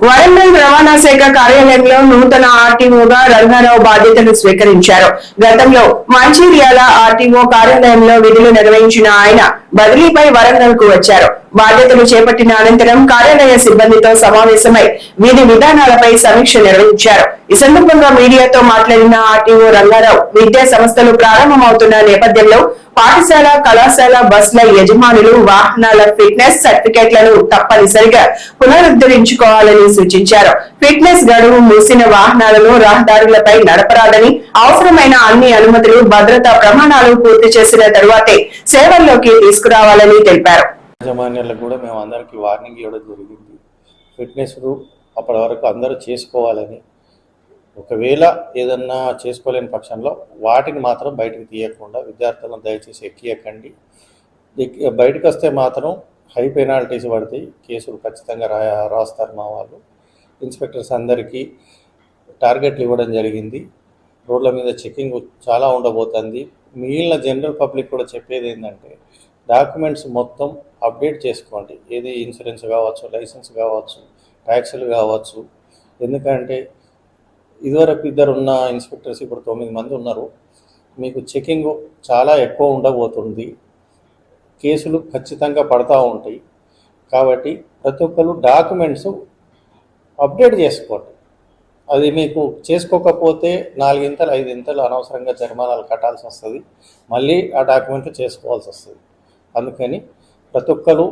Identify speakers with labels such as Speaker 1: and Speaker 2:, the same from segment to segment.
Speaker 1: వరంగల్ రవాణా శాఖ కార్యాలయంలో నూతన ఆర్టీఓగా రంగారావు బాధ్యతలు స్వీకరించారు. గతంలో మంచిర్యాల ఆర్టీఓ కార్యాలయంలో విధులు నిర్వహించిన ఆయన బదిలీపై వరంగల్ కు వచ్చారు. బాధ్యతలు చేపట్టిన అనంతరం కార్యాలయ సిబ్బందితో సమావేశమై విధి విధానాలపై సమీక్ష నిర్వహించారు. ఈ సందర్భంగా మీడియాతో మాట్లాడిన ఆర్టీఓ రంగారావు విద్యా సంస్థలు ప్రారంభమవుతున్న నేపథ్యంలో పాఠశాల, కళాశాల బస్సుల యజమానులు వాహనాల ఫిట్నెస్ సర్టిఫికెట్లను తప్పనిసరిగా పునరుద్ధరించుకోవాలని సూచించారు. ఫిట్నెస్ గడువు మూసిన వాహనాలను రహదారులపై నడపరాదని, అవసరమైన అన్ని అనుమతులు, భద్రతా ప్రమాణాలు పూర్తి చేసిన తరువాతే సేవల్లోకి తీసుకురావాలని తెలిపారు.
Speaker 2: యాజమాన్యాలకు కూడా మేము అందరికీ వార్నింగ్ ఇవ్వడం జరిగింది. ఫిట్నెస్ అప్పటి వరకు అందరూ చేసుకోవాలని, ఒకవేళ ఏదన్నా చేసుకోలేని పక్షంలో వాటిని మాత్రం బయటకు తీయకుండా విద్యార్థులను దయచేసి ఎక్కియకండి. బయటకు వస్తే మాత్రం హై పెనాల్టీస్ పడతాయి, కేసులు ఖచ్చితంగా రాస్తారు మా వాళ్ళు. ఇన్స్పెక్టర్స్ అందరికీ టార్గెట్లు ఇవ్వడం జరిగింది. రోడ్ల మీద చెకింగ్ చాలా ఉండబోతుంది. మిగిలిన జనరల్ పబ్లిక్ కూడా చెప్పేది ఏంటంటే డాక్యుమెంట్స్ మొత్తం అప్డేట్ చేసుకోండి. ఏది ఇన్సూరెన్స్ కావచ్చు, లైసెన్స్ కావచ్చు, ట్యాక్సులు కావచ్చు. ఎందుకంటే ఇదివరకు ఇద్దరు ఉన్న ఇన్స్పెక్టర్స్ ఇప్పుడు 9 మంది ఉన్నారు. మీకు చెకింగ్ చాలా ఎక్కువ ఉండబోతుంది, కేసులు ఖచ్చితంగా పడతా ఉంటాయి. కాబట్టి ప్రతి ఒక్కరు డాక్యుమెంట్స్ అప్డేట్ చేసుకోండి. అది మీకు చేసుకోకపోతే 4 ఇంతలు 5 ఇంతలు అనవసరంగా జరిమానాలు కట్టాల్సి వస్తుంది, మళ్ళీ ఆ డాక్యుమెంట్లు చేసుకోవాల్సి వస్తుంది. అందుకని ప్రతి ఒక్కరు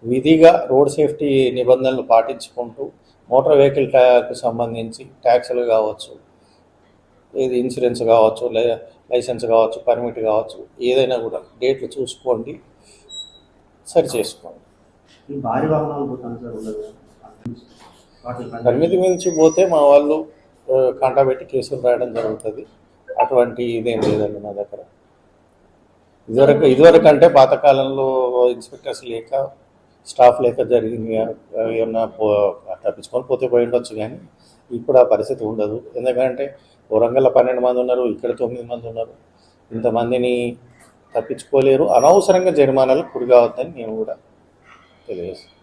Speaker 2: విధిగా రోడ్ సేఫ్టీ నిబంధనలు పాటించుకుంటూ మోటార్ వెహికల్కు సంబంధించి ట్యాక్సులు కావచ్చు, ఏది ఇన్సూరెన్స్ కావచ్చు, లైసెన్స్ కావచ్చు, పర్మిట్ కావచ్చు, ఏదైనా కూడా డేట్లు చూసుకోండి, సరి చేసుకోండి. పరిమితి మించి పోతే మా వాళ్ళు కాంటా పెట్టి కేసులు రాయడం జరుగుతుంది. అటువంటి ఇదేం లేదండి మా దగ్గర. ఇదివరకు అంటే పాతకాలంలో ఇన్స్పెక్టర్స్ లేక, స్టాఫ్ లేక జరిగింది. ఏమన్నా తప్పించుకొని పోయి ఉండొచ్చు, కానీ ఇప్పుడు ఆ పరిస్థితి ఉండదు. ఎందుకంటే వరంగల్లో 12 మంది ఉన్నారు, ఇక్కడ 9 మంది ఉన్నారు. ఇంతమందిని తప్పించుకోలేరు. అనవసరంగా జరిమానాలకు గురి కావద్దని నేను కూడా తెలియజేస్తాను.